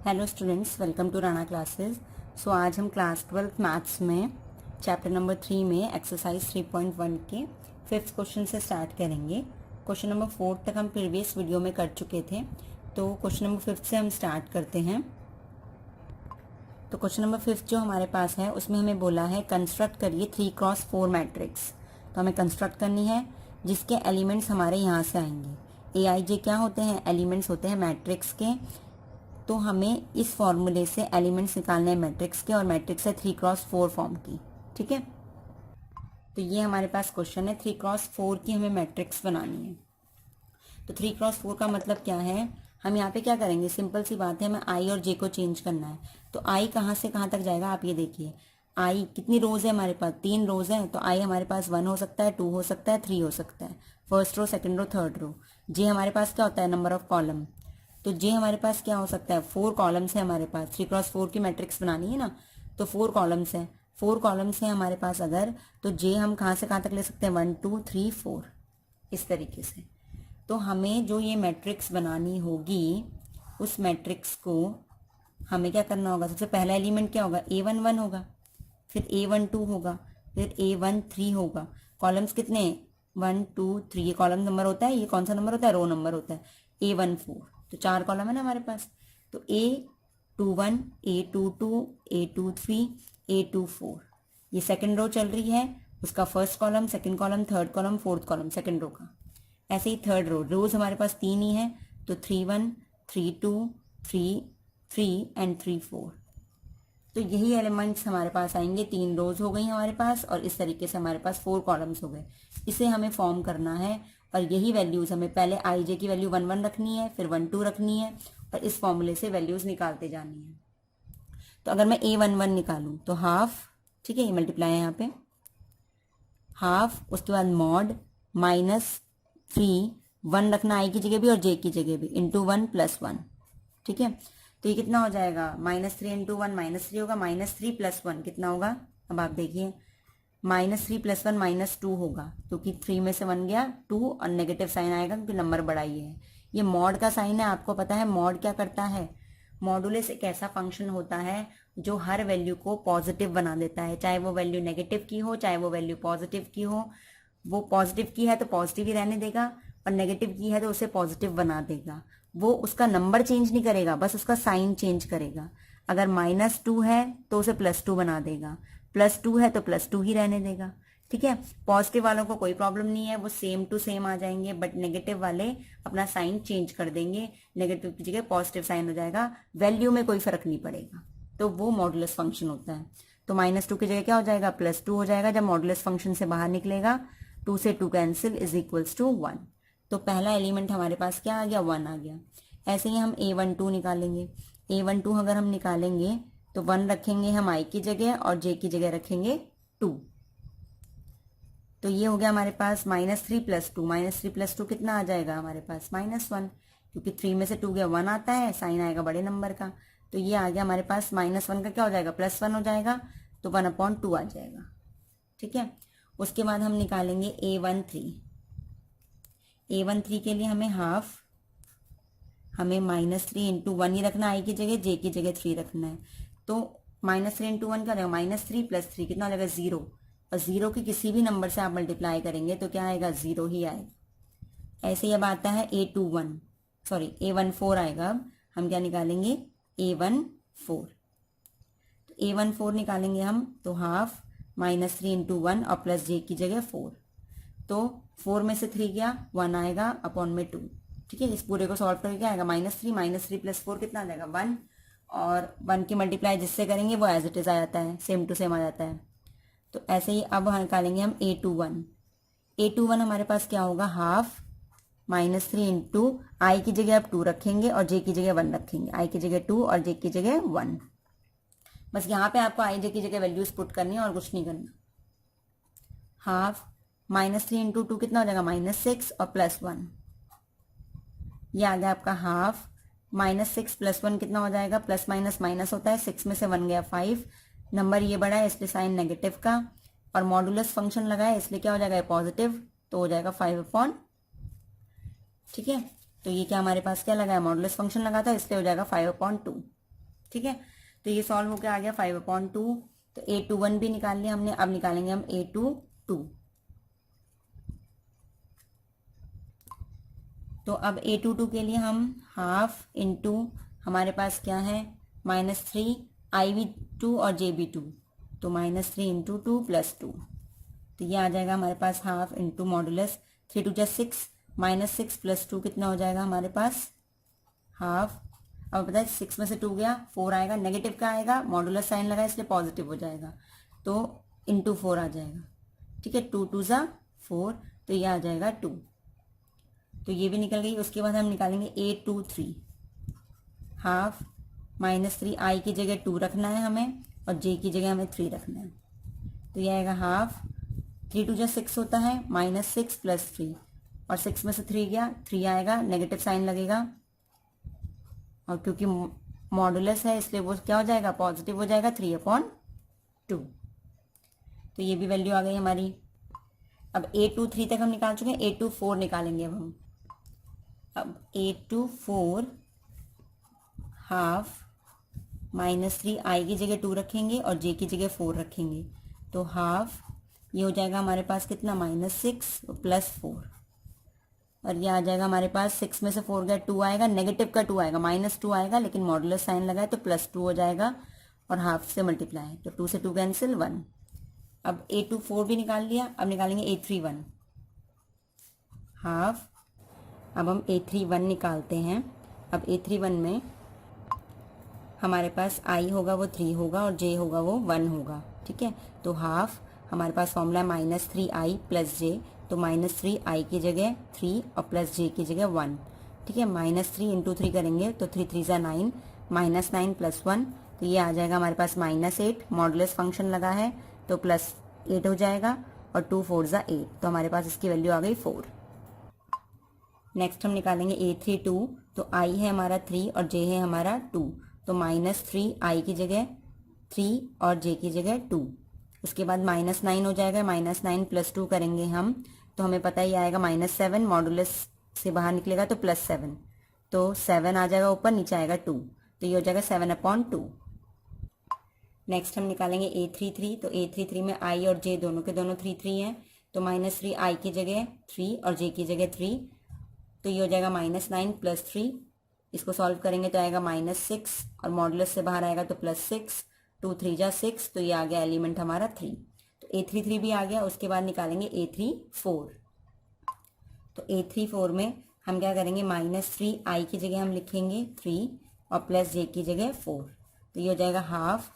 Hello students, welcome to Rana classes. So आज हम class 12 maths में चैप्टर नंबर 3 में एक्सरसाइज 3.1 के 5th क्वेश्चन से स्टार्ट करेंगे। क्वेश्चन नंबर 4 तक हम प्रीवियस वीडियो में कर चुके थे, तो क्वेश्चन नंबर 5 से हम स्टार्ट करते हैं। तो क्वेश्चन नंबर 5 जो हमारे पास है उसमें हमें बोला है कंस्ट्रक्ट करिए 3x4 मैट्रिक्स। तो हमें कंस्ट्रक्ट करनी है जिसके एलिमेंट्स हमारे यहाँ से आएंगे। AIJ क्या होते हैं? एलिमेंट्स होते हैं मैट्रिक्स के। तो हमें इस फॉर्मूले से एलिमेंट्स निकालने हैं मैट्रिक्स के, और मैट्रिक्स है 3x4 फॉर्म की। ठीक है, तो ये हमारे पास क्वेश्चन है। 3x4 की हमें मैट्रिक्स बनानी है। तो 3x4 का मतलब क्या है? हम यहाँ पे क्या करेंगे, सिंपल सी बात है, हमें I और J को चेंज करना है। तो I कहाँ से कहाँ तक जाएगा, आप ये देखिए। I कितनी रोज है हमारे पास? 3 रोज है। तो I हमारे पास 1 हो सकता है, 2 हो सकता है, 3 हो सकता है। First row, second row, third row. J हमारे पास क्या होता है? Number of column. तो J हमारे पास क्या हो सकता है? 4 कॉलम्स है हमारे पास। 3x4 की मैट्रिक्स बनानी है ना, तो 4 कॉलम्स है। 4 कॉलम्स है हमारे पास अगर, तो J हम कहाँ से कहाँ तक ले सकते हैं? 1 2 3 4, इस तरीके से। तो हमें जो ये मैट्रिक्स बनानी होगी, उस मैट्रिक्स को हमें क्या करना होगा? सबसे पहला एलिमेंट क्या होगा? A1 1 होगा, फिर A1 2 होगा, फिर A1 3 होगा। कॉलम्स कितने? 1 2 3। ये कॉलम नंबर होता है। ये कौन सा नंबर होता है? रो नंबर होता है। A1 4। तो 4 कॉलम है ना हमारे पास। तो A21 A22 A23 A24, ये सेकंड रो चल रही है। उसका first column, second column, third column, fourth column second row का। ऐसे ही थर्ड रो, रोज हमारे पास 3 ही है। तो 3 1 3 2 3 3 एंड 3 4। तो यही एलिमेंट्स हमारे पास आएंगे। 3 रोज हो गई हमारे पास, और इस तरीके से हमारे पास 4 कॉलम्स हो गए। इसे हमें फॉर्म करना है, और यही वैल्यूज हमें पहले IJ की वैल्यू 1 1 रखनी है, फिर 1 2 रखनी है, और इस फॉर्मूले से वैल्यूज निकालते जानी है। तो अगर मैं A11 निकालूं तो हाफ, ठीक है, ये मल्टीप्लाई है यहाँ पे, हाफ, उसके बाद मॉड -3, 1 रखना I की जगह भी और J की जगह भी, इंटू 1 + 1। ठीक है, तो ये कितना हो जाएगा? -3 इंटू 1 -3 होगा, -3 + 1 कितना होगा? अब आप देखिए, -3 + 1 -2 होगा, क्योंकि 3 में से 1 गया 2, और नेगेटिव साइन आएगा क्योंकि नंबर बड़ा ही है। ये मॉड का साइन है। आपको पता है मॉड क्या करता है? मॉडुलस एक ऐसा फंक्शन होता है जो हर वैल्यू को पॉजिटिव बना देता है, चाहे वो वैल्यू नेगेटिव की हो, चाहे वो वैल्यू पॉजिटिव की हो। वो पॉजिटिव की है तो पॉजिटिव ही रहने देगा, और नेगेटिव की है तो उसे पॉजिटिव बना देगा। वो उसका नंबर चेंज नहीं करेगा, बस उसका साइन चेंज करेगा। अगर -2 है तो उसे +2 बना देगा, +2 है तो +2 ही रहने देगा। ठीक है, पॉजिटिव वालों को कोई प्रॉब्लम नहीं है, वो सेम टू सेम आ जाएंगे, बट नेगेटिव वाले अपना साइन चेंज कर देंगे। नेगेटिव की जगह पॉजिटिव साइन हो जाएगा, वैल्यू में कोई फर्क नहीं पड़ेगा। तो वो मॉडुलस फंक्शन होता है। तो -2 की जगह क्या हो जाएगा? +2 हो जाएगा। जब मॉडुलस फंक्शन से बाहर निकलेगा, 2 से 2 कैंसिल, = 1। तो पहला एलिमेंट हमारे पास क्या आ गया? 1 आ गया। ऐसे ही हम A12 निकालेंगे। A12 अगर हम निकालेंगे तो 1 रखेंगे हम I की जगह, और J की जगह रखेंगे 2। तो ये हो गया हमारे पास -3 + 2। -3 + 2 कितना आ जाएगा हमारे पास? -1, क्योंकि 3 में से 2 गया 1 आता है, साइन आएगा बड़े नंबर का। तो ये आ गया हमारे पास -1 का क्या हो जाएगा? +1 हो जाएगा, तो 1/2 आ जाएगा। ठीक है, उसके बाद हम निकालेंगे A13। A13 के लिए हमें हाफ, हमें -3 इंटू 1 ही रखना I की जगह, J की जगह 3 रखना है। तो -3 इंटू 1 क्या रहेगा? -3 + 3 कितना हो जाएगा? 0। और 0 की किसी भी नंबर से आप मल्टीप्लाई करेंगे तो क्या आएगा? 0 ही आएगा। ऐसे ही अब आता है A14 आएगा। अब हम क्या निकालेंगे? A14। तो A14 निकालेंगे हम, तो हाफ -3 इंटू 1 और प्लस J की जगह 4। तो 4 में से 3 गया, 1 आएगा अपॉन में 2। ठीक है, इस पूरे को सॉल्व करके क्या आएगा? -3 + 4 कितना आ जाएगा? 1। और 1 की मल्टीप्लाई जिससे करेंगे वो एज इट इज आ जाता है, सेम टू सेम आ जाता है। तो ऐसे ही अब निकालेंगे हम A21। A21 हमारे पास क्या होगा? हाफ -3 इंटू I की जगह अब 2 रखेंगे, और J की जगह 1 रखेंगे। I की जगह 2 और J की जगह 1। बस यहाँ पे आपको I J की जगह वैल्यूज पुट करनी है और कुछ नहीं करना। हाफ -3 इंटू 2 कितना हो जाएगा? -6 और +1। ये आ गया आपका हाफ। -6 + 1 कितना हो जाएगा? प्लस माइनस माइनस होता है, 6 में से 1 गया 5। नंबर ये बड़ा है इसलिए साइन नेगेटिव का, और मॉडुलस फंक्शन लगा है इसलिए क्या हो जाएगा? पॉजिटिव, तो हो जाएगा 5/। ठीक है, तो ये क्या हमारे पास क्या लगा है? मॉडुलस फंक्शन लगा था इसलिए हो जाएगा 5/2। ठीक है, तो ये सॉल्व होकर आ गया 5/2। तो A21 भी निकाल लिया हमने, अब निकालेंगे हम A22। तो अब A22 के लिए हम हाफ इंटू हमारे पास क्या है -3 IB2 और JB2, तो -3 इंटू 2 + 2, तो ये आ जाएगा हमारे पास हाफ इंटू मॉडुलस 3 2 6, -6 + 2 कितना हो जाएगा हमारे पास हाफ। अब पता है 6 में से 2 गया 4 आएगा, नेगेटिव का आएगा, मॉडुलस साइन लगा इसलिए पॉजिटिव हो जाएगा, तो इंटू 4 आ जाएगा। ठीक है, 2 2 = 4, तो ये आ जाएगा 2, तो ये भी निकल गई। उसके बाद हम निकालेंगे A23 हाफ -3 I की जगह 2 रखना है हमें और J की जगह हमें 3 रखना है, तो ये आएगा हाफ 3 2 = 6 होता है, -6 + 3, और 6 में से 3 गया 3 आएगा, नेगेटिव साइन लगेगा, और क्योंकि मॉडुलस है इसलिए वो क्या हो जाएगा पॉजिटिव हो जाएगा 3/2, तो ये भी वैल्यू आ गई हमारी। अब A23 तक हम निकाल चुके हैं, A24 निकालेंगे अब हम। अब A24 हाफ -3 I की जगह 2 रखेंगे और J की जगह 4 रखेंगे, तो हाफ ये हो जाएगा हमारे पास कितना -6 + 4, और ये आ जाएगा हमारे पास 6 में से 4 गया 2 आएगा, नेगेटिव का 2 आएगा, -2 आएगा, लेकिन मॉडुलस साइन लगा है तो +2 हो जाएगा, और हाफ से मल्टीप्लाई, तो 2 से 2 कैंसिल 1। अब A24 भी निकाल लिया, अब निकालेंगे A31 हाफ। अब हम A31 निकालते हैं। अब A31 में हमारे पास I होगा वो 3 होगा और J होगा वो 1 होगा। ठीक है, तो हाफ हमारे पास फॉर्मूला है -3I + J, तो -3I की जगह 3 और +J की जगह 1। ठीक है, -3 × 3 करेंगे तो 3 3 = 9, -9 + 1, तो ये आ जाएगा हमारे पास -8, मॉडुलस फंक्शन लगा है तो +8 हो जाएगा, और 2 4 = 8, तो हमारे पास इसकी वैल्यू आ गई 4। नेक्स्ट हम निकालेंगे A32, तो I है हमारा 3 और J है हमारा 2, तो -3I की जगह 3 और J की जगह 2। उसके बाद -9 हो जाएगा, -9 + 2 करेंगे हम तो हमें पता ही आएगा -7, मॉडुलस से बाहर निकलेगा तो +7, तो 7 आ जाएगा ऊपर, नीचे आएगा 2, तो ये हो जाएगा 7/2। नेक्स्ट हम निकालेंगे A33, तो A33 में I और J दोनों के दोनों 3 3 हैं, तो -3I की जगह 3 और J की जगह 3, तो ये हो जाएगा -9 + 3, इसको सॉल्व करेंगे तो आएगा -6, और मॉडुलस से बाहर आएगा तो +6, 2 3 = 6, तो ये आ गया एलिमेंट हमारा 3, तो A33 भी आ गया। उसके बाद निकालेंगे A34, तो A34 में हम क्या करेंगे -3I की जगह हम लिखेंगे 3 और +J की जगह 4, तो ये हो जाएगा हाफ,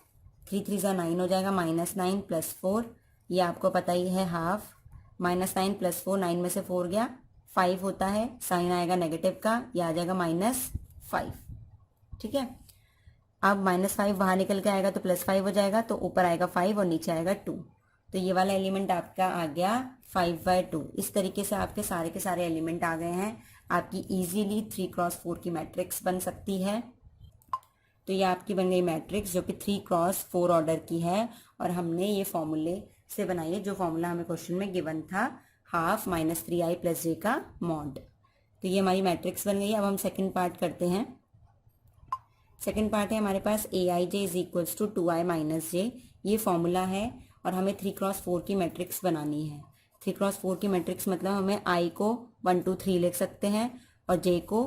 3 3 = 9 हो जाएगा, -9 + 4, ये आपको पता ही है हाफ, -9 + 4, 9 में से 4 गया 5 होता है, साइन आएगा नेगेटिव का, ये आ जाएगा -5। ठीक है, अब -5 बाहर निकल के आएगा तो +5 हो जाएगा, तो ऊपर आएगा 5 और नीचे आएगा 2, तो ये वाला एलिमेंट आपका आ गया 5/2। इस तरीके से आपके सारे के सारे एलिमेंट आ गए हैं, आपकी इजीली 3x4 की मैट्रिक्स बन सकती है। तो ये आपकी बन गई मैट्रिक्स जो कि 3x4 ऑर्डर की है, और हमने ये फॉर्मूले से बनाई है जो फॉर्मूला हमें क्वेश्चन में गिवन था, हाफ -3I + J का मॉड। तो ये हमारी मैट्रिक्स बन गई। अब हम सेकंड पार्ट करते हैं। सेकंड पार्ट है हमारे पास AIJ = 2I - J, ये फॉर्मूला है, और हमें 3x4 की मैट्रिक्स बनानी है। 3x4 की मैट्रिक्स मतलब हमें I को 1 2 3 लिख सकते हैं और J को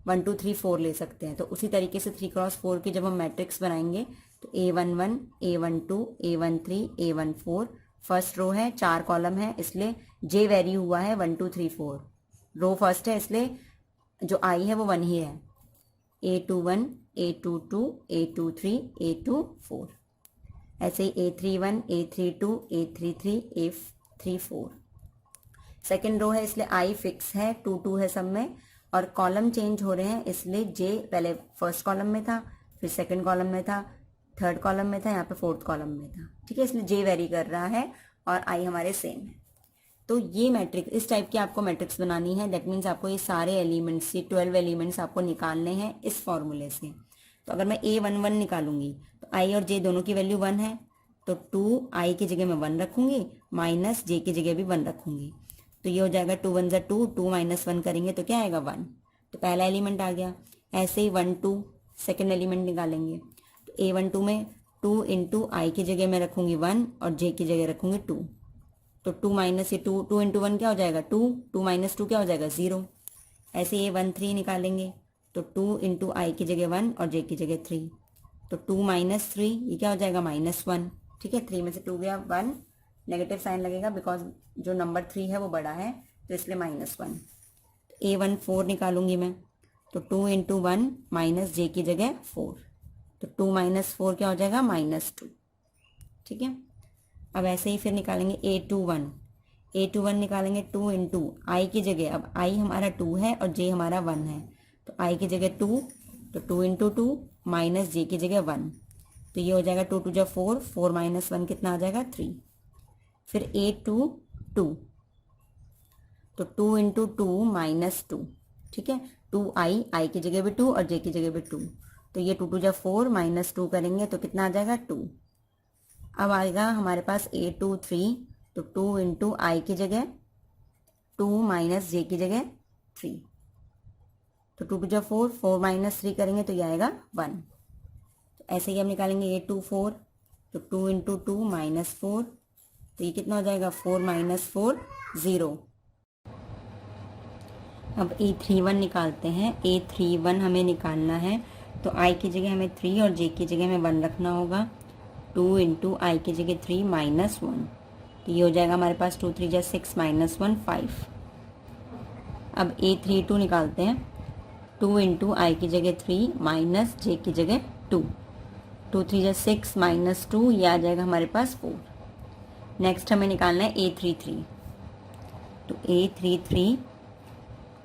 1 2 3 4 ले सकते हैं। तो उसी तरीके से 3x4 की जब हम मैट्रिक्स बनाएंगे तो A11, A12, A13, A14, first row है, 4 कॉलम है, इसलिए J वेरी हुआ है 1 2 3 4, रो फर्स्ट है इसलिए जो I है वो 1 ही है। A21, A22, A23, A24, ऐसे ही A31, A32, A33, A34। Second row है इसलिए I फिक्स है, 2 2 है सब में, और कॉलम चेंज हो रहे हैं इसलिए J पहले फर्स्ट कॉलम में था, फिर सेकंड कॉलम में था, थर्ड कॉलम में था, यहाँ पे फोर्थ कॉलम में था। ठीक है, इसलिए J वेरी कर रहा है और I हमारे सेम है। तो ये मैट्रिक्स, इस टाइप की आपको मैट्रिक्स बनानी है। दैट मीन्स आपको ये सारे एलिमेंट्स, ये 12 एलिमेंट्स आपको निकालने हैं इस फॉर्मूले से। तो अगर मैं A11 निकालूंगी तो I और J दोनों की वैल्यू 1 है, तो 2I की जगह मैं 1 रखूंगी, -J की जगह भी 1 रखूंगी, तो ये हो जाएगा 2 1 = 2, 2 - 1 करेंगे तो क्या आएगा 1, तो पहला एलिमेंट आ गया। ऐसे ही 1 2 सेकेंड एलिमेंट निकालेंगे A12 में 2 इंटू आई की जगह मैं रखूँगी 1 और जे की जगह रखूँगी 2। तो 2 माइनस ये 2 इंटू 1 क्या हो जाएगा 2, 2 माइनस 2 क्या हो जाएगा 0। ऐसे A13 निकालेंगे तो 2 इंटू आई की जगह 1 और जे की जगह 3। तो 2 माइनस 3 ये क्या हो जाएगा -1। ठीक है, 3 में से 2 गया 1, नेगेटिव साइन लगेगा बिकॉज जो नंबर 3 है वो बड़ा है तो इसलिए -1। A14 निकालूंगी मैं तो 2 इंटू 1 माइनस जे की जगह 4। तो 2 माइनस 4 क्या हो जाएगा -2। ठीक है, अब ऐसे ही फिर निकालेंगे A21 निकालेंगे 2 इंटू आई की जगह, अब आई हमारा 2 है और जे हमारा 1 है तो आई की जगह 2, तो 2 इंटू 2 माइनस जे की जगह 1। तो ये हो जाएगा 2 2 4, 4 माइनस 1 कितना आ जाएगा 3। फिर A22 तो 2 इंटू 2 माइनस 2। ठीक है, 2 आई की जगह भी 2 और जे की जगह भी 2। तो ये 2 2 4 माइनस 2 करेंगे तो कितना आ जाएगा 2। अब आएगा हमारे पास A23 तो 2 इंटू आई की जगह 2 माइनस जे की जगह 3। तो 2 2 4, 4 माइनस 3 करेंगे तो ये आएगा 1। तो ऐसे ही हम निकालेंगे A24 तो 2 इंटू 2 माइनस 4। तो ये कितना हो जाएगा 4 माइनस 4 0। अब A31 निकालते हैं। A31 हमें निकालना है तो आई की जगह हमें 3 और जे की जगह हमें 1 रखना होगा। 2 इंटू आई की जगह 3 माइनस 1। तो ये हो जाएगा हमारे पास 2 3 6 माइनस 1 5। अब A32 निकालते हैं। 2 इंटू आई की जगह 3 माइनस जे की जगह 2। 2 3 6 माइनस 2 ये आ जाएगा हमारे पास 4। नेक्स्ट हमें निकालना है A33 तो A33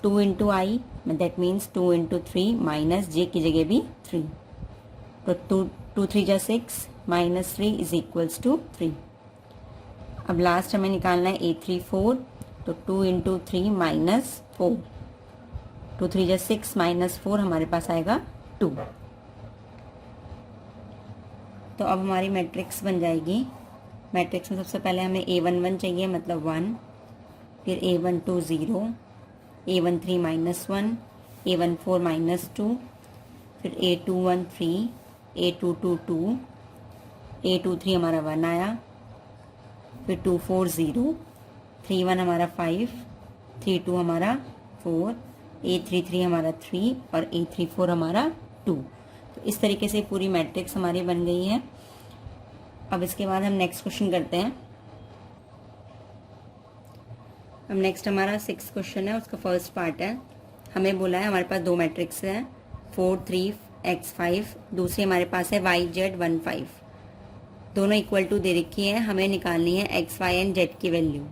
2 into I that means 2 into 3 minus J की जगह भी 3। तो 2 3 6 माइनस 3 इज इक्वल्स टू 3। अब लास्ट हमें निकालना है A34 तो 2 इंटू 3 माइनस 4। 2 3 6 माइनस 4 हमारे पास आएगा 2। तो अब हमारी मैट्रिक्स बन जाएगी। मैट्रिक्स में सबसे पहले हमें A11 चाहिए मतलब 1, फिर A12 0, A13 -1, A14 -2, फिर A21 3, A22 2, A23 हमारा 1 आया, फिर 24 0, 31 हमारा 5, 32 हमारा 4, A33 हमारा 3 और A34 हमारा 2। तो इस तरीके से पूरी मैट्रिक्स हमारी बन गई है। अब इसके बाद हम नेक्स्ट क्वेश्चन करते हैं। अब नेक्स्ट हमारा 6 क्वेश्चन है, उसका फर्स्ट पार्ट है। हमें बोला है हमारे पास दो मैट्रिक्स है 4 3 x5, दूसरी हमारे पास है YZ 1 5। दोनों इक्वल टू दे रखी है, हमें निकालनी है x y एंड z की वैल्यू।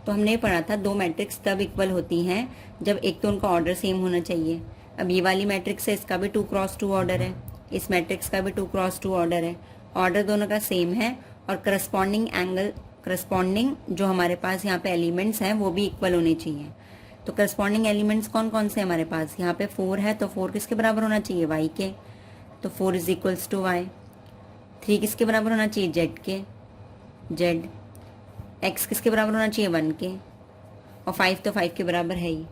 तो हमने पढ़ा था दो मैट्रिक्स तब इक्वल होती हैं जब एक तो उनका ऑर्डर सेम होना चाहिए। अब ये वाली मैट्रिक्स है, इसका भी 2 क्रॉस 2 ऑर्डर है, इस मैट्रिक्स का भी 2 क्रॉस 2 ऑर्डर है। ऑर्डर दोनों का सेम है और करस्पॉन्डिंग जो हमारे पास यहाँ पे एलिमेंट्स हैं वो भी इक्वल होने चाहिए। तो करस्पॉन्डिंग एलिमेंट्स कौन कौन से हमारे पास, यहाँ पे 4 है तो 4 किसके बराबर होना चाहिए y के, तो 4 इज इक्वल्स टू y। 3 किसके बराबर होना चाहिए z के, z। x किसके बराबर होना चाहिए 1 के, और 5 तो 5 के बराबर है ही।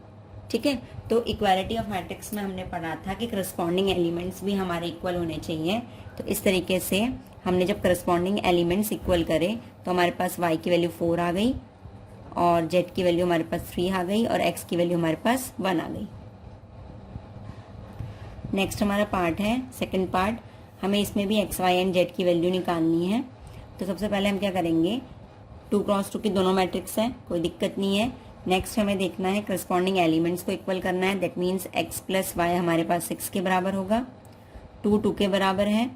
ठीक है, तो इक्वालिटी ऑफ मैट्रिक्स में हमने पढ़ा था कि करस्पॉन्डिंग एलिमेंट्स भी हमारे इक्वल होने चाहिए। तो इस तरीके से हमने जब करस्पॉन्डिंग एलिमेंट्स इक्वल करे तो हमारे पास y की वैल्यू 4 आ गई और z की वैल्यू हमारे पास 3 आ गई और x की वैल्यू हमारे पास 1 आ गई। नेक्स्ट हमारा पार्ट है सेकंड पार्ट। हमें इसमें भी x y एंड z की वैल्यू निकालनी है। तो सबसे पहले हम क्या करेंगे, 2 क्रॉस 2 की दोनों मैट्रिक्स हैं, कोई दिक्कत नहीं है। नेक्स्ट हमें देखना है करस्पॉन्डिंग एलिमेंट्स को इक्वल करना है। That means x plus y हमारे पास 6 के बराबर होगा, 2 2 के बराबर है,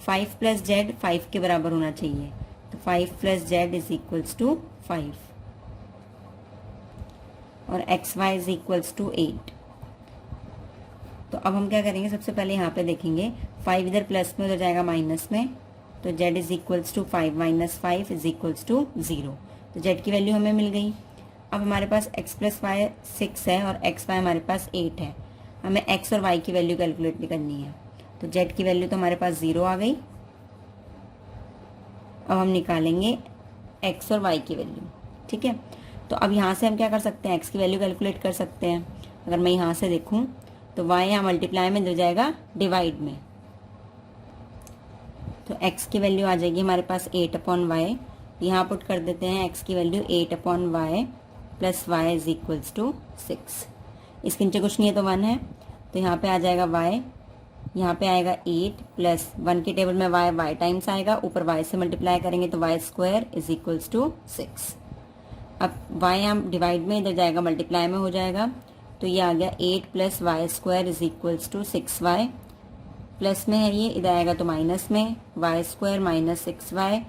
5 प्लस z 5 के बराबर होना चाहिए। तो 5 plus z is equals to 5 और x y is equals to 8। तो अब हम क्या करेंगे, सबसे पहले यहाँ पे देखेंगे 5 इधर प्लस में उधर जाएगा माइनस में, तो z is equals to 5 minus 5 is equals to 0। तो z की वैल्यू हमें मिल गई। अब हमारे पास x प्लस वाई 6 है और एक्स वाई हमारे पास 8 है। हमें x और y की वैल्यू कैलकुलेट करनी है। तो z की वैल्यू तो हमारे पास 0 आ गई। अब हम निकालेंगे x और y की वैल्यू। ठीक है, तो अब यहाँ से हम क्या कर सकते हैं, x की वैल्यू कैलकुलेट कर सकते हैं। अगर मैं यहाँ से देखूँ तो y यहाँ मल्टीप्लाई में दे जाएगा डिवाइड में, तो x की वैल्यू आ जाएगी हमारे पास 8/y। यहाँ पुट कर देते हैं x की value 8/y plus y is equals to 6। इसके नीचे कुछ नहीं है तो 1 है, तो यहाँ पे आ जाएगा y, यहाँ पे आएगा 8 प्लस 1 की टेबल में y टाइम्स आएगा, ऊपर y से मल्टीप्लाई करेंगे तो y square is equals to 6। अब y हम डिवाइड में, इधर जाएगा मल्टीप्लाई में हो जाएगा, तो ये आ गया 8 plus y square is equals to 6y। Plus में है ये, इधर आएगा तो माइनस में, y square minus 6y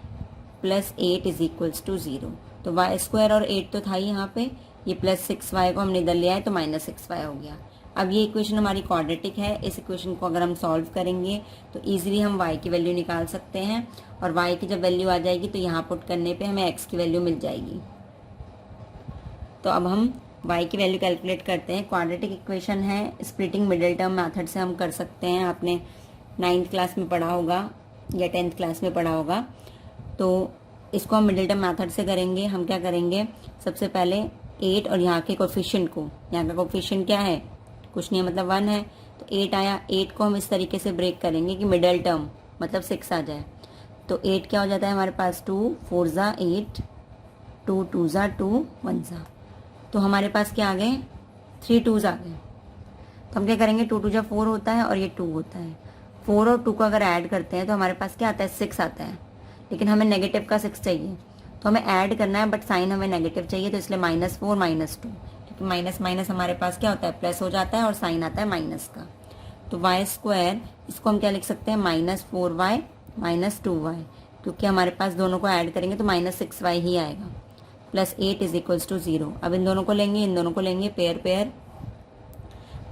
plus 8 is equals to 0। तो y स्क्वायर और 8 तो था ही यहाँ पे, ये प्लस 6y को हमने इधर ले आए तो माइनस 6y हो गया। अब ये इक्वेशन हमारी क्वाड्रेटिक है, इस इक्वेशन को अगर हम सॉल्व करेंगे तो इजीली हम y की वैल्यू निकाल सकते हैं, और y की जब वैल्यू आ जाएगी तो यहाँ पुट करने पे हमें x की वैल्यू मिल जाएगी। तो अब हम y की वैल्यू कैलकुलेट करते हैं। क्वाड्रेटिक इक्वेशन है, स्प्लिटिंग मिडिल टर्म मेथड से हम कर सकते हैं, आपने 9th क्लास में पढ़ा होगा या 10th क्लास में पढ़ा होगा। तो इसको हम मिडिल टर्म मेथड से करेंगे। हम क्या करेंगे, सबसे पहले 8 और यहाँ के कोफिशिएंट को, यहाँ का कोफिशिएंट क्या है, कुछ नहीं है मतलब 1 है, तो 8 आया, 8 को हम इस तरीके से ब्रेक करेंगे कि मिडिल टर्म मतलब 6 आ जाए। तो 8 क्या हो जाता है हमारे पास, 2 4 ज़ा 8, 2 2 ज़ा 2 1 ज़ा, तो हमारे पास क्या आ गए, 3 2s आ गए। तो हम क्या करेंगे, 2 2 ज़ा 4 होता है और ये 2 होता है, 4 और 2 को अगर ऐड करते हैं तो हमारे पास क्या आता है, 6 आता है। लेकिन हमें नेगेटिव का 6 चाहिए, तो हमें ऐड करना है, बट साइन हमें नेगेटिव चाहिए, तो इसलिए -4 -2, क्योंकि माइनस माइनस हमारे पास क्या होता है, प्लस हो जाता है और साइन आता है माइनस का। तो y स्क्वायर, इसको हम क्या लिख सकते हैं, -4y -2y, क्योंकि हमारे पास दोनों को ऐड करेंगे तो -6y ही आएगा, प्लस 8 इज इक्वल्स टू 0। अब इन दोनों को लेंगे, इन दोनों को लेंगे पेयर पेयर,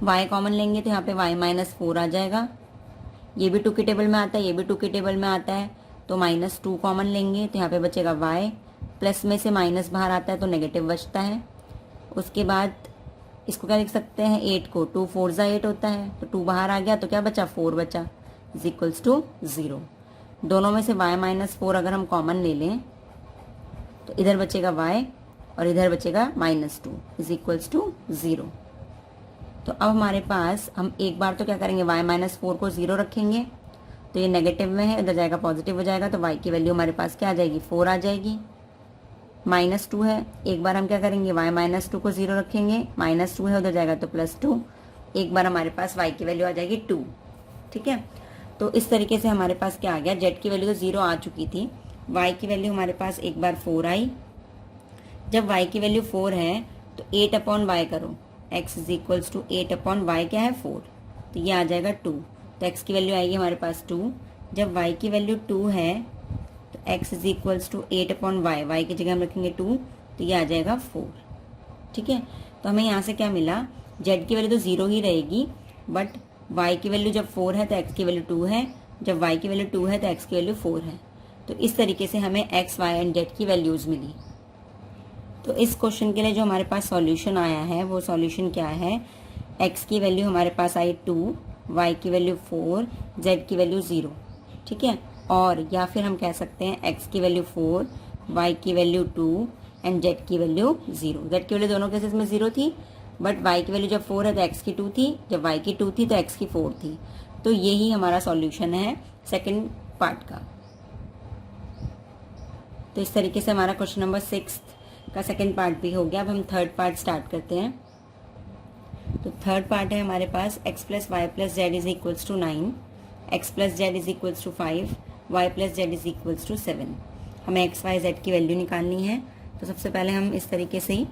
y कॉमन लेंगे तो यहाँ पे y -4 आ जाएगा, ये भी 2 की टेबल में आता है, ये भी 2 की टेबल में आता है, तो -2 कॉमन लेंगे तो यहाँ पे बचेगा y, प्लस में से माइनस बाहर आता है तो नेगेटिव बचता है। उसके बाद इसको क्या लिख सकते हैं, 8 को, 2 4 ज़ा 8 होता है, तो 2 बाहर आ गया तो क्या बचा, 4 बचा, इज इक्वल्स टू 0। दोनों में से y -4 अगर हम कॉमन ले लें तो इधर बचेगा y और इधर बचेगा -2 इज इक्वल्स टू 0। तो अब हमारे पास, हम एक बार तो क्या करेंगे, y -4 को 0 रखेंगे, तो ये नेगेटिव में है, इधर जाएगा पॉजिटिव हो जाएगा, तो y की वैल्यू हमारे पास क्या आ जाएगी, 4 आ जाएगी। -2 है, एक बार हम क्या करेंगे, y -2 को 0 रखेंगे, -2 है, उधर जाएगा तो +2, एक बार हमारे पास y की वैल्यू आ जाएगी 2। ठीक है, तो इस तरीके से हमारे पास क्या आ गया, z की वैल्यू तो 0 आ चुकी थी, y की वैल्यू हमारे पास एक बार 4 आई। जब y की वैल्यू 4 है तो 8/y करो, x is equals to 8/y क्या है, 4, तो ये आ जाएगा 2, तो x की वैल्यू आएगी हमारे पास 2। जब y की वैल्यू 2 है तो x is equals to 8/y, y की जगह हम रखेंगे 2, तो ये आ जाएगा 4। ठीक है, तो हमें यहाँ से क्या मिला, z की वैल्यू तो 0 ही रहेगी, बट y की वैल्यू जब 4 है तो x की वैल्यू 2 है, जब y की वैल्यू 2 है तो x की वैल्यू 4 है। तो इस तरीके से हमें x, y एंड z की वैल्यूज़ मिली। तो इस क्वेश्चन के लिए जो हमारे पास सॉल्यूशन आया है वो सॉल्यूशन क्या है, x की वैल्यू हमारे पास आई 2, y की वैल्यू 4, z की वैल्यू 0। ठीक है, और या फिर हम कह सकते हैं x की वैल्यू 4, y की वैल्यू 2 एंड z की वैल्यू 0। z की वैल्यू दोनों केसेस में 0 थी, बट y की वैल्यू जब 4 है तो x की 2 थी, जब y की 2 थी तो x की 4 थी। तो यही हमारा सॉल्यूशन है सेकंड पार्ट का। तो इस तरीके से हमारा क्वेश्चन नंबर 6 का सेकंड पार्ट भी हो गया। अब हम थर्ड पार्ट स्टार्ट करते हैं। तो थर्ड पार्ट है हमारे पास x + y + z is equals to 9, x + z is equals to 5, y + z is equals to 7। हमें x, y, z की वैल्यू निकालनी है। तो सबसे पहले हम इस तरीके से ही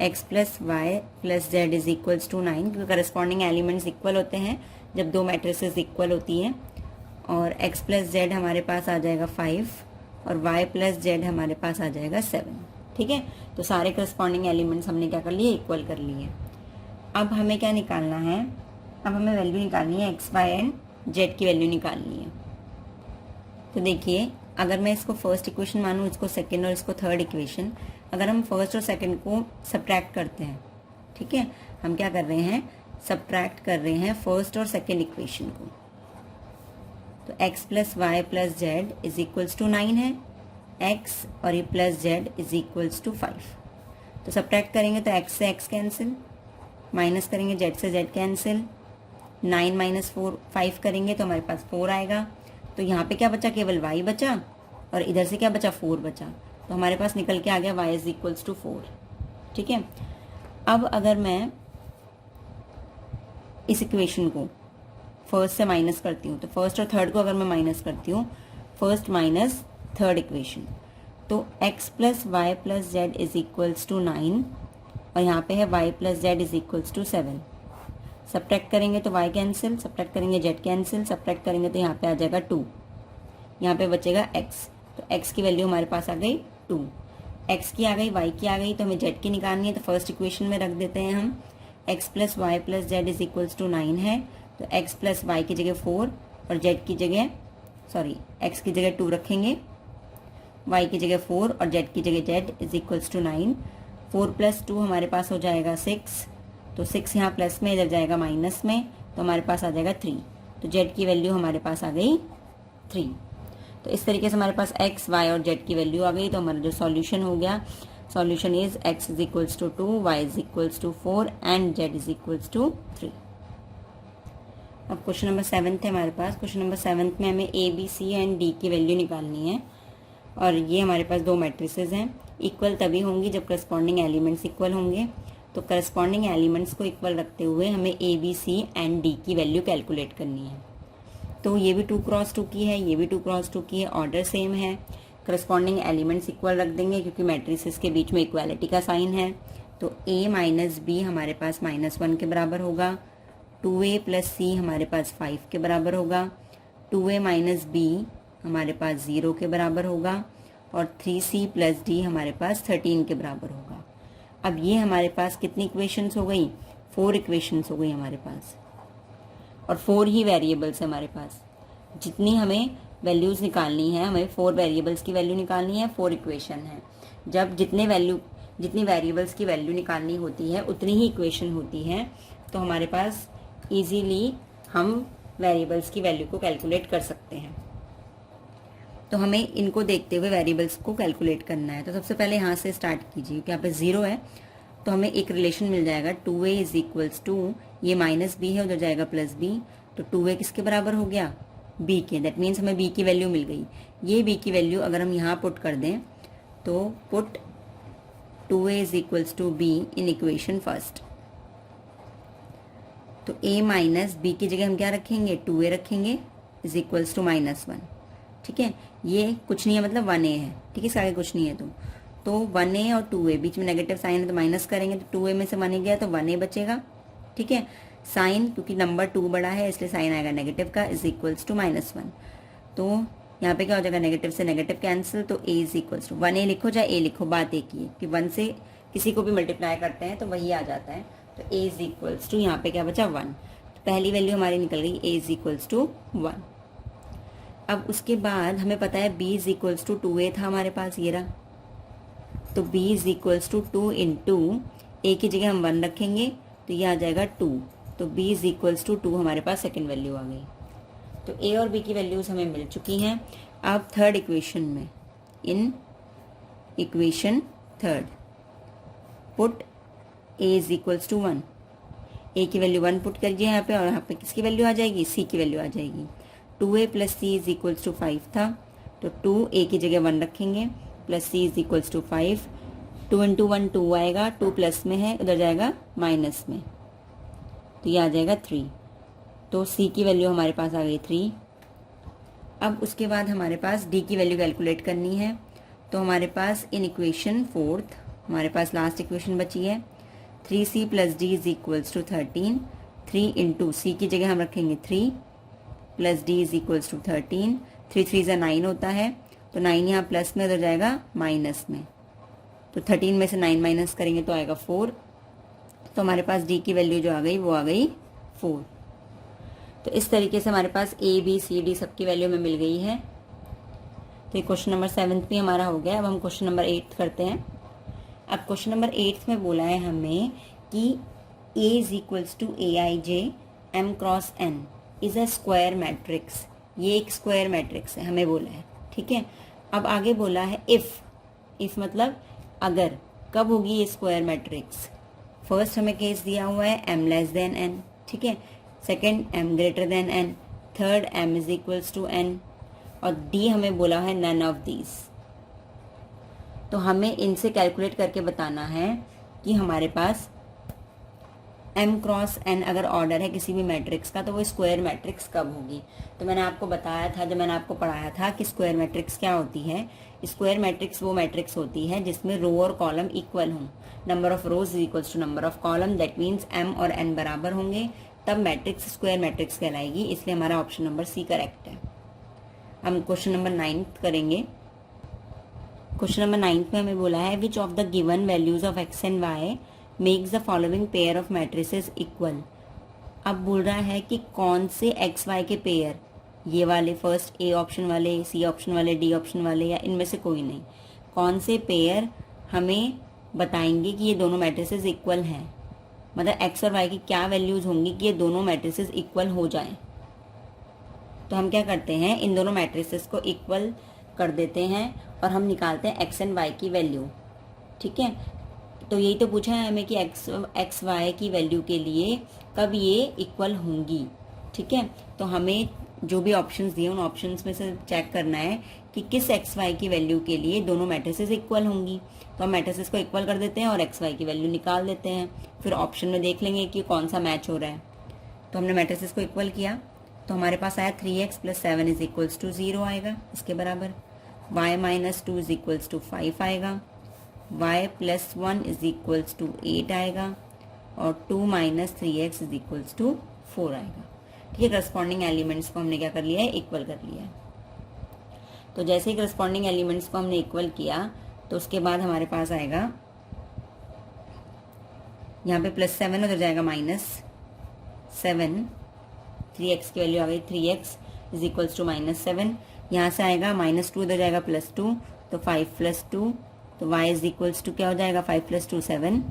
x + y + z is equals to 9, क्योंकि करस्पॉन्डिंग एलिमेंट्स इक्वल होते हैं जब दो मैट्रिसेस इक्वल होती हैं, और x + z हमारे पास आ जाएगा 5 और y + z हमारे पास आ जाएगा 7। ठीक है, तो सारे करस्पॉन्डिंग एलिमेंट्स हमने क्या कर लिए, इक्वल कर लिए। अब हमें क्या निकालना है, अब हमें वैल्यू निकालनी है x, y एंड z की वैल्यू निकालनी है। तो देखिए, अगर मैं इसको फर्स्ट इक्वेशन मानूँ, इसको सेकंड और इसको थर्ड इक्वेशन, अगर हम फर्स्ट और सेकंड को सब्ट्रैक्ट करते हैं, ठीक है, हम क्या कर रहे हैं, सब्ट्रैक्ट कर रहे हैं फर्स्ट और सेकंड इक्वेशन को। तो x + y + z is equals to 9 है, x और ये + z इज इक्वल्स टू 5। तो सब्ट्रैक्ट करेंगे तो x से x कैंसिल, माइनस करेंगे z से z कैंसिल, 9 - 4 5 करेंगे तो हमारे पास 4 आएगा। तो यहाँ पे क्या बचा, केवल y बचा, और इधर से क्या बचा, 4 बचा। तो हमारे पास निकल के आ गया y इज इक्वल्स टू 4। ठीक है, अब अगर मैं इस इक्वेशन को फर्स्ट से माइनस करती हूँ, तो फर्स्ट और थर्ड को अगर मैं माइनस करती हूँ, फर्स्ट माइनस थर्ड इक्वेशन, तो x plus y plus z is equals to 9, और यहाँ पे है y plus z is equals to 7। Subtract करेंगे तो y कैंसिल, सब्ट्रैक्ट करेंगे z कैंसिल, सब्ट्रैक्ट करेंगे तो यहाँ पे आ जाएगा 2, यहाँ पे बचेगा x। तो x की वैल्यू हमारे पास आ गई 2, x की आ गई, y की आ गई, तो हमें z की निकालनी है। तो फर्स्ट इक्वेशन में रख देते हैं हम, x plus y plus z is equals to 9 है, तो x प्लस वाई की जगह 4 और z की जगह x की जगह 2 रखेंगे, y की जगह 4 और z की जगह z is equals to 9। 4 plus 2 हमारे पास हो जाएगा 6, तो 6 यहाँ प्लस में, इधर जाएगा माइनस में, तो हमारे पास आ जाएगा 3। तो z की वैल्यू हमारे पास आ गई 3। तो इस तरीके से हमारे पास x, y और z की वैल्यू आ गई। तो हमारा जो सॉल्यूशन हो गया, solution is x is equals to 2, y is equals to 4 and z is equals to 3। अब क्वेश्चन नंबर 7 है हमारे पास। क्वेश्चन नंबर 7 में हमें a, b, c and d की वैल्यू निकालनी है, और ये हमारे पास दो मैट्रिसेस हैं। इक्वल तभी होंगी जब करस्पॉन्डिंग एलिमेंट्स इक्वल होंगे। तो करस्पॉन्डिंग एलिमेंट्स को इक्वल रखते हुए हमें a, b, c and d की वैल्यू कैलकुलेट करनी है। तो ये भी 2 क्रॉस 2 की है, ये भी 2 क्रॉस 2 की है, ऑर्डर सेम है। करस्पॉन्डिंग एलिमेंट्स इक्वल रख देंगे क्योंकि मैट्रिसेस के बीच में इक्वालिटी का साइन है। तो a माइनस बी हमारे पास -1 के बराबर होगा, 2a प्लस c हमारे पास 5 के बराबर होगा, 2a माइनस b हमारे पास 0 के बराबर होगा, और 3c प्लस d हमारे पास 13 के बराबर होगा। अब ये हमारे पास कितनी इक्वेशंस हो गई, 4 इक्वेशंस हो गई हमारे पास, और 4 ही वेरिएबल्स है हमारे पास। जितनी हमें वैल्यूज़ निकालनी है, हमें 4 वेरिएबल्स की वैल्यू निकालनी है, 4 इक्वेशन है। जब जितनी वेरिएबल्स की वैल्यू निकालनी होती है उतनी ही इक्वेशन होती है, तो हमारे पास इजीली हम वेरिएबल्स की वैल्यू को कैलकुलेट कर सकते हैं। तो हमें इनको देखते हुए वेरिएबल्स को कैलकुलेट करना है। तो सबसे पहले यहाँ से स्टार्ट कीजिए कि यहाँ पे 0 है, तो हमें एक रिलेशन मिल जाएगा 2a इज इक्वल्स टू, ये माइनस b है, उधर जाएगा प्लस b, तो 2a किसके बराबर हो गया, b के। दैट मीन्स हमें b की वैल्यू मिल गई। ये b की वैल्यू अगर हम यहाँ पुट कर दें, तो put 2a is equals to b in equation first. तो a माइनस b की जगह हम क्या रखेंगे, 2a रखेंगे इज इक्वल्स टू -1। ठीक है, ये कुछ नहीं है, मतलब 1a है। ठीक है, इसके आगे कुछ नहीं है। तो 1a और 2a, बीच में नेगेटिव साइन है तो माइनस करेंगे, तो 2a में से 1a गया तो 1a बचेगा। ठीक है, साइन क्योंकि नंबर 2 बड़ा है इसलिए साइन आएगा नेगेटिव का, इज इक्वल्स टू -1। तो यहाँ पे क्या हो जाएगा, नेगेटिव से नेगेटिव कैंसिल, तो a is equals to 1a लिखो चाहे a लिखो, बात एक ही है कि 1 से किसी को भी मल्टीप्लाई करते हैं तो वही आ जाता है। तो a इज इक्वल्स टू, यहाँ पे क्या बचा 1, तो पहली वैल्यू हमारी निकल गई, a इज इक्वल्स टू 1। अब उसके बाद हमें पता है b is equals to 2a था हमारे पास, ये रहा। तो b is equals to 2 into a की जगह हम 1 रखेंगे तो ये आ जाएगा 2, तो b इज इक्वल्स टू 2 हमारे पास सेकेंड वैल्यू आ गई। तो a और b की वैल्यूज हमें मिल चुकी हैं। अब थर्ड इक्वेशन में, in equation third put a is equals to 1, a की वैल्यू 1 पुट करिए यहाँ पे, और यहाँ पे किसकी वैल्यू आ जाएगी, c की वैल्यू आ जाएगी। 2a plus c is equals to 5 था, तो 2a की जगह 1 रखेंगे, plus c is equals to 5, 2 into 1 2 आएगा, 2 प्लस में है, उधर जाएगा माइनस में, तो ये आ जाएगा 3। तो c की वैल्यू हमारे पास आ गई 3। अब उसके बाद हमारे पास d की वैल्यू कैलकुलेट करनी है। तो हमारे पास इन इक्वेशन फोर्थ हमारे पास लास्ट इक्वेशन बची है, 3c plus d is equals to 13। 3 into c की जगह हम रखेंगे 3 plus d is equals to 13, 3 3 ज़ा 9 होता है, तो 9 यहाँ प्लस में, उधर जाएगा माइनस में, तो 13 में से 9 माइनस करेंगे तो आएगा 4। तो हमारे पास d की वैल्यू जो आ गई वो आ गई 4। तो इस तरीके से हमारे पास a b c d सबकी वैल्यू में मिल गई है। तो ये क्वेश्चन नंबर 7 भी हमारा हो गया। अब हम क्वेश्चन नंबर 8 करते हैं। अब क्वेश्चन नंबर 8 में बोला है हमें कि a is equals to aij m cross n is a square matrix. ये एक स्क्वायर मैट्रिक्स है हमें बोला है। ठीक है, अब आगे बोला है इफ मतलब अगर, कब होगी ये स्क्वायर मैट्रिक्स। फर्स्ट हमें केस दिया हुआ है m लेस देन n, ठीक है, second m greater than n, third m is equals to n। और डी हमें बोला है नन ऑफ दीज। तो हमें इनसे कैलकुलेट करके बताना है कि हमारे पास m क्रॉस n अगर ऑर्डर है किसी भी मैट्रिक्स का तो वो स्क्वायर मैट्रिक्स कब होगी। तो मैंने आपको बताया था, जब मैंने आपको पढ़ाया था कि स्क्वायर मैट्रिक्स क्या होती है। स्क्वायर मैट्रिक्स वो मैट्रिक्स होती है जिसमें रो और कॉलम इक्वल हों। Number of rows is equals to number of column, that means m और n बराबर होंगे, तब मैट्रिक्स स्क्वायर मैट्रिक्स कहलाएगी। इसलिए हमारा ऑप्शन नंबर सी करेक्ट है। हम क्वेश्चन नंबर 9 करेंगे। क्वेश्चन नंबर 9 में हमें बोला है which of the given values of x and y makes the following pair of matrices equal. अब बोल रहा है कि कौन से एक्स वाई के पेयर, ये वाले फर्स्ट ए ऑप्शन वाले, सी ऑप्शन वाले, डी ऑप्शन वाले, या इनमें से कोई नहीं, कौन से पेयर हमें बताएंगे कि ये दोनों मैट्रिसेस इक्वल हैं। मतलब एक्स और वाई की क्या वैल्यूज होंगी कि ये दोनों मैट्रिसेस इक्वल हो जाएं। तो हम क्या करते हैं, इन दोनों मैट्रिसेस को इक्वल कर देते हैं और हम निकालते हैं एक्स एंड वाई की वैल्यू। ठीक है, तो यही तो पूछा है हमें कि एक्स वाई की वैल्यू के लिए कब ये इक्वल होंगी। ठीक है, तो हमें जो भी ऑप्शंस दिए उन ऑप्शंस में से चेक करना है कि किस एक्स वाई की वैल्यू के लिए दोनों मैट्रिसेस इक्वल होंगी। तो हम मैट्रिसेस को इक्वल कर देते हैं और एक्स वाई की वैल्यू निकाल देते हैं। फिर ऑप्शन में देख लेंगे कि कौन सा मैच हो रहा है। तो हमने मैट्रिसेस को इक्वल किया तो हमारे पास आया 3x + 7 इज इक्वल्स टू 0 आएगा, इसके बराबर। y - 2 इज इक्वल्स टू 5 आएगा, y + 1 इज इक्वल्स टू 8 आएगा और 2 - 3x इज इक्वल्स टू 4 आएगा। ठीक है, करस्पॉन्डिंग एलिमेंट्स को हमने क्या कर लिया है, इक्वल कर लिया है। तो जैसे ही करस्पॉन्डिंग एलिमेंट्स को हमने इक्वल किया तो उसके बाद हमारे पास आएगा यहाँ पे +7 उधर जाएगा -7, 3x की वैल्यू आ गई 3x इज इक्वल्स टू -7। यहाँ से आएगा -2 उधर जाएगा +2, तो 5 + 2, तो y इज इक्वल्स टू क्या हो जाएगा 5 + 2 7।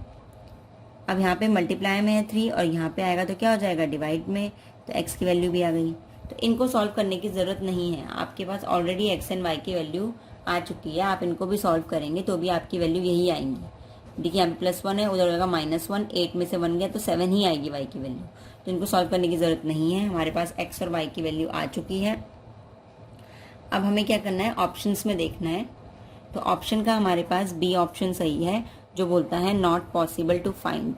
अब यहाँ पे मल्टीप्लाई में है 3 और यहाँ पे आएगा तो क्या हो जाएगा डिवाइड में, तो x की वैल्यू भी आ गई। तो इनको सॉल्व करने की ज़रूरत नहीं है, आपके पास ऑलरेडी x एंड y की वैल्यू आ चुकी है। आप इनको भी सॉल्व करेंगे तो भी आपकी वैल्यू यही आएंगी। देखिए यहाँ पे +1 है, उधर होगा -1, 8 में से 1 गया तो 7 ही आएगी y की वैल्यू। तो इनको सॉल्व करने की ज़रूरत नहीं है, हमारे पास x और y की वैल्यू आ चुकी है। अब हमें क्या करना है, ऑप्शंस में देखना है। तो ऑप्शन का हमारे पास बी ऑप्शन सही है जो बोलता है नॉट पॉसिबल टू फाइंड।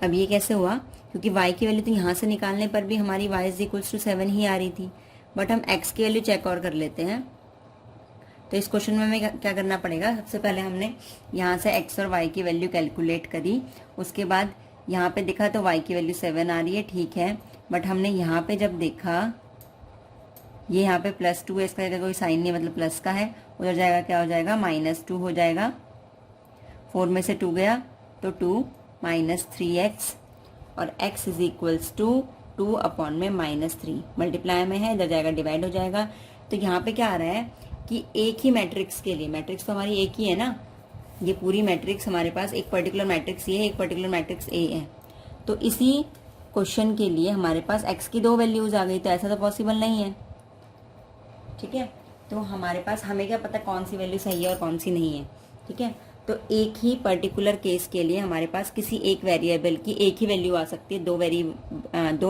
अब ये कैसे हुआ, क्योंकि y की वैल्यू तो यहाँ से निकालने पर भी हमारी y इज इक्वल्स टू 7 ही आ रही थी, बट हम x की वैल्यू चेक और कर लेते हैं। तो इस क्वेश्चन में हमें क्या करना पड़ेगा, सबसे पहले हमने यहाँ से x और y की वैल्यू कैलकुलेट करी, उसके बाद यहाँ पे देखा तो y की वैल्यू 7 आ रही है, ठीक है। बट हमने यहाँ पे जब देखा, ये यहाँ पे +2 है, इसका कोई साइन नहीं, मतलब प्लस का है, उधर जाएगा क्या हो जाएगा -2 हो जाएगा। 4 में से 2 गया तो 2 - 3x और x is equals to 2 upon में -3, मल्टीप्लाई में है, इधर जाएगा डिवाइड हो जाएगा। तो यहाँ पे क्या आ रहा है कि एक ही मैट्रिक्स के लिए, मैट्रिक्स तो हमारी एक ही है ना, ये पूरी मैट्रिक्स हमारे पास एक पर्टिकुलर मैट्रिक्स ये है, एक पर्टिकुलर मैट्रिक्स ए है। तो इसी क्वेश्चन के लिए हमारे पास x की 2 वैल्यूज आ गई, तो ऐसा तो पॉसिबल नहीं है। ठीक है, तो हमारे पास, हमें क्या पता कौन सी वैल्यू सही है और कौन सी नहीं है। ठीक है, तो एक ही पर्टिकुलर केस के लिए हमारे पास किसी एक वेरिएबल की एक ही वैल्यू आ सकती है, दो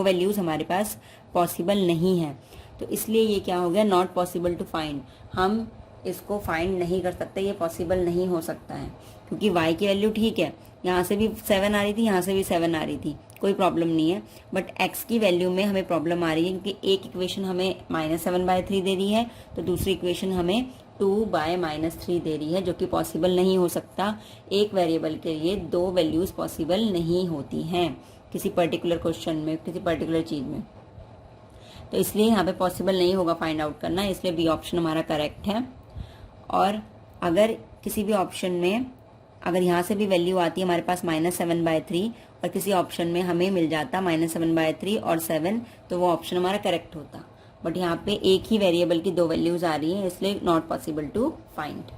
वैल्यूज हमारे पास पॉसिबल नहीं है। तो इसलिए ये क्या हो गया, नॉट पॉसिबल टू फाइंड। हम इसको फाइंड नहीं कर सकते, ये पॉसिबल नहीं हो सकता है, क्योंकि y की वैल्यू ठीक है, यहाँ से भी 7 आ रही थी, यहाँ से भी 7 आ रही थी, कोई प्रॉब्लम नहीं है। बट x की वैल्यू में हमें प्रॉब्लम आ रही है, क्योंकि एक इक्वेशन हमें -7/3 दे रही है, तो दूसरी इक्वेशन हमें 2/-3 दे रही है, जो कि पॉसिबल नहीं हो सकता। एक वेरिएबल के लिए 2 वैल्यूज पॉसिबल नहीं होती हैं किसी पर्टिकुलर क्वेश्चन में, किसी पर्टिकुलर चीज़ में। तो इसलिए यहाँ पे पॉसिबल नहीं होगा फाइंड आउट करना, इसलिए बी ऑप्शन हमारा करेक्ट है। और अगर किसी भी ऑप्शन में अगर यहाँ से भी वैल्यू आती है हमारे पास -7/3 और किसी ऑप्शन में हमें मिल जाता -7/3 और 7, तो वो ऑप्शन हमारा करेक्ट होता। बट यहाँ पे एक ही वेरिएबल की 2 वैल्यूज आ रही हैं, इसलिए नॉट पॉसिबल टू फाइंड।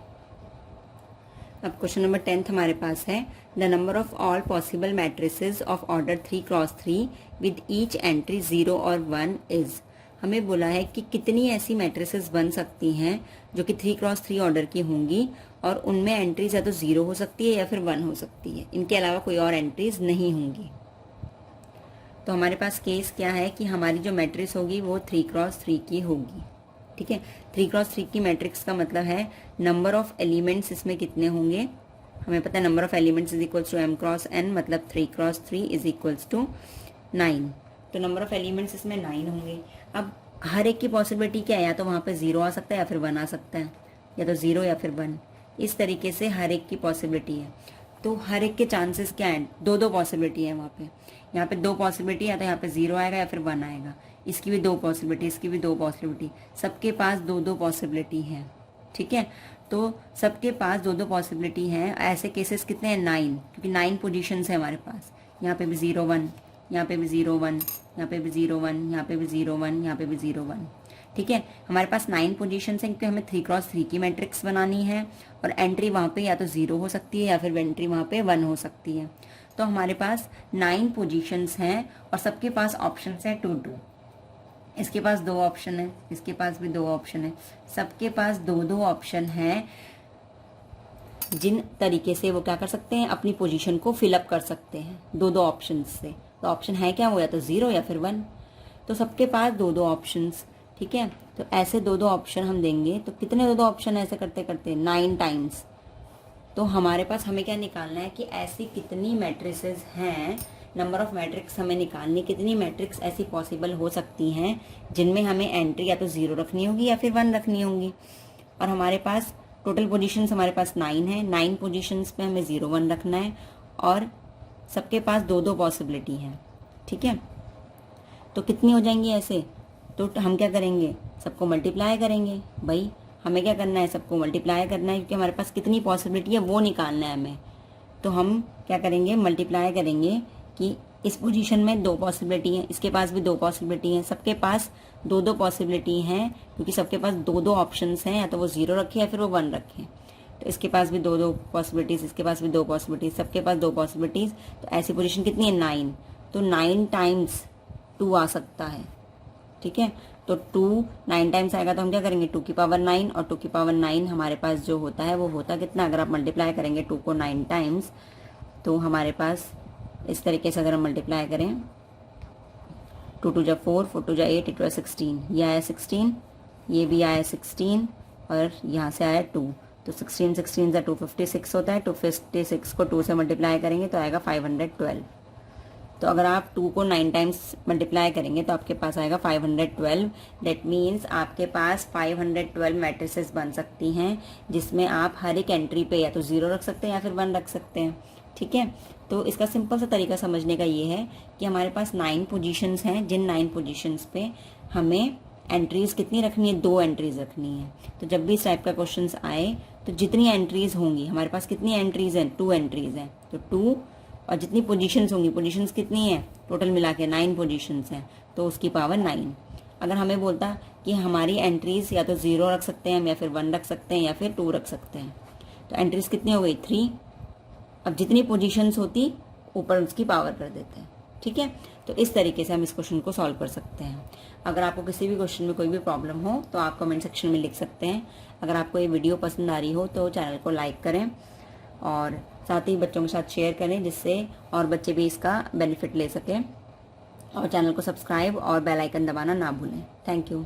अब क्वेश्चन नंबर 10 हमारे पास है, the number of all possible matrices of order 3x3 with each entry 0 और 1 इज। हमें बोला है कि कितनी ऐसी मैट्रिसेस बन सकती हैं जो कि 3x3 ऑर्डर की होंगी और उनमें एंट्रीज या तो 0 हो सकती है या फिर 1 हो सकती है, इनके अलावा कोई और एंट्रीज नहीं होंगी। तो तो हमारे पास केस क्या है कि हमारी जो मैट्रिक्स होगी वो 3x3 की होगी। ठीक है, 3x3 की मैट्रिक्स का मतलब है नंबर ऑफ एलिमेंट्स इसमें कितने होंगे, हमें पता है number of elements is equals to m×n, मतलब 3x3 इज इक्वल्स टू 9। तो नंबर ऑफ एलिमेंट्स इसमें 9 होंगे। अब हर एक की पॉसिबिलिटी क्या है, या तो वहाँ पे 0 आ सकता है या फिर 1 आ सकता है, या तो 0 या फिर 1, इस तरीके से हर एक की पॉसिबिलिटी है। तो हर एक के चांसेस क्या हैं, दो पॉसिबिलिटी है वहाँ पे। यहाँ पे 2 पॉसिबिलिटी, या तो यहाँ पे 0 आएगा या फिर 1 आएगा, इसकी भी 2 पॉसिबिलिटी, इसकी भी 2 पॉसिबिलिटी, सबके पास 2 पॉसिबिलिटी है। ठीक है, तो सबके पास 2 पॉसिबिलिटी हैं। ऐसे केसेस कितने हैं, 9, क्योंकि 9 पोजीशंस है हमारे पास। यहाँ पे भी 0 1, यहाँ पे भी 0 1, यहाँ पे भी 0 1, यहाँ पे भी 0 1, यहाँ पे भी 0 1। ठीक है, हमारे पास 9 पोजीशंस हैं, क्योंकि हमें 3x3 की मैट्रिक्स बनानी है और एंट्री वहाँ पे या तो 0 हो सकती है या फिर एंट्री वहाँ पे 1 हो सकती है। तो हमारे पास 9 पोजीशंस हैं और सबके पास ऑप्शन है 2 2। इसके पास 2 ऑप्शन है, इसके पास भी 2 ऑप्शन है, सबके पास 2 ऑप्शन हैं, जिन तरीके से वो क्या कर सकते हैं, अपनी पोजीशन को फिलअप कर सकते हैं 2 ऑप्शन से। तो ऑप्शन है क्या, वो या तो 0 या फिर 1। तो सबके पास 2 ऑप्शंस। ठीक है, तो ऐसे 2 ऑप्शन हम देंगे। तो कितने 2 ऑप्शन ऐसे करते करते 9 टाइम्स। तो हमारे पास हमें क्या निकालना है कि ऐसी कितनी मैट्रिसेस हैं, नंबर ऑफ मैट्रिक्स हमें निकालनी, कितनी मैट्रिक्स ऐसी पॉसिबल हो सकती हैं जिनमें हमें एंट्री या तो 0 रखनी होगी या फिर 1 रखनी होगी। और हमारे पास टोटल पोजीशंस हमारे पास 9 है, 9 पोजीशंस पे हमें 0 1 रखना है और सबके पास 2 पॉसिबिलिटी है। ठीक है, तो कितनी हो जाएंगी ऐसे, तो हम क्या करेंगे, सबको मल्टीप्लाई करेंगे। भाई हमें क्या करना है, सबको मल्टीप्लाई करना है, क्योंकि हमारे पास कितनी पॉसिबिलिटी है वो निकालना है हमें। तो हम क्या करेंगे, मल्टीप्लाई करेंगे कि इस पोजीशन में 2 पॉसिबिलिटी हैं, इसके पास भी 2 पॉसिबिलिटी हैं, सबके पास 2 पॉसिबिलिटी हैं, क्योंकि सबके पास 2 ऑप्शंस हैं, या तो वो 0 रखें या फिर वो 1 रखें। तो इसके पास भी 2 पॉसिबिलिटीज, इसके पास भी 2 पॉसिबिलिटीज, सबके पास 2 पॉसिबिलिटीज। तो ऐसी पोजीशन कितनी है, 9। तो 9 टाइम्स 2 आ सकता है। ठीक है, तो 2 9 टाइम्स आएगा तो हम क्या करेंगे, 2 की पावर 9, और 2 की पावर 9 हमारे पास जो होता है वो होता कितना, अगर आप मल्टीप्लाई करेंगे 2 को 9 टाइम्स, तो हमारे पास इस तरीके से अगर हम मल्टीप्लाई करें 2 2 जा 4, 4 2 जा 8, 8 2 16, ये आया 16, ये भी आया 16 और यहाँ से आया 2। तो 16 16 जा 256 होता है। 256 को 2 से मल्टीप्लाई करेंगे तो आएगा 512। तो अगर आप 2 को 9 टाइम्स मल्टीप्लाई करेंगे तो आपके पास आएगा 512। दैट मीन्स आपके पास 512 मैट्रिसेस बन सकती हैं, जिसमें आप हर एक एंट्री पे या तो 0 रख सकते हैं या फिर 1 रख सकते हैं। ठीक है, तो इसका सिंपल सा तरीका समझने का ये है कि हमारे पास 9 पोजीशंस हैं, जिन 9 पोजीशंस पे हमें एंट्रीज कितनी रखनी है, 2 एंट्रीज रखनी है। तो जब भी इस टाइप का क्वेश्चंस आए तो जितनी एंट्रीज होंगी, हमारे पास कितनी एंट्रीज हैं, 2 एंट्रीज हैं, तो 2, और जितनी पोजीशंस होंगी, पोजीशंस कितनी है टोटल मिला के 9 पोजीशंस हैं, तो उसकी पावर 9। अगर हमें बोलता कि हमारी एंट्रीज या तो 0 रख सकते हैं या फिर 1 रख सकते हैं या फिर 2 रख सकते हैं, तो एंट्रीज कितनी हो गई, 3। अब जितनी पोजीशंस होती ऊपर उसकी पावर कर देते हैं। ठीक है, तो इस तरीके से हम इस क्वेश्चन को सॉल्व कर सकते हैं। अगर आपको किसी भी क्वेश्चन में कोई भी प्रॉब्लम हो तो आप कमेंट सेक्शन में लिख सकते हैं। अगर आपको ये वीडियो पसंद आ रही हो तो चैनल को लाइक करें और साथ ही बच्चों के साथ शेयर करें, जिससे और बच्चे भी इसका बेनिफिट ले सकें, और चैनल को सब्सक्राइब और बेल आइकन दबाना ना भूलें। Thank you.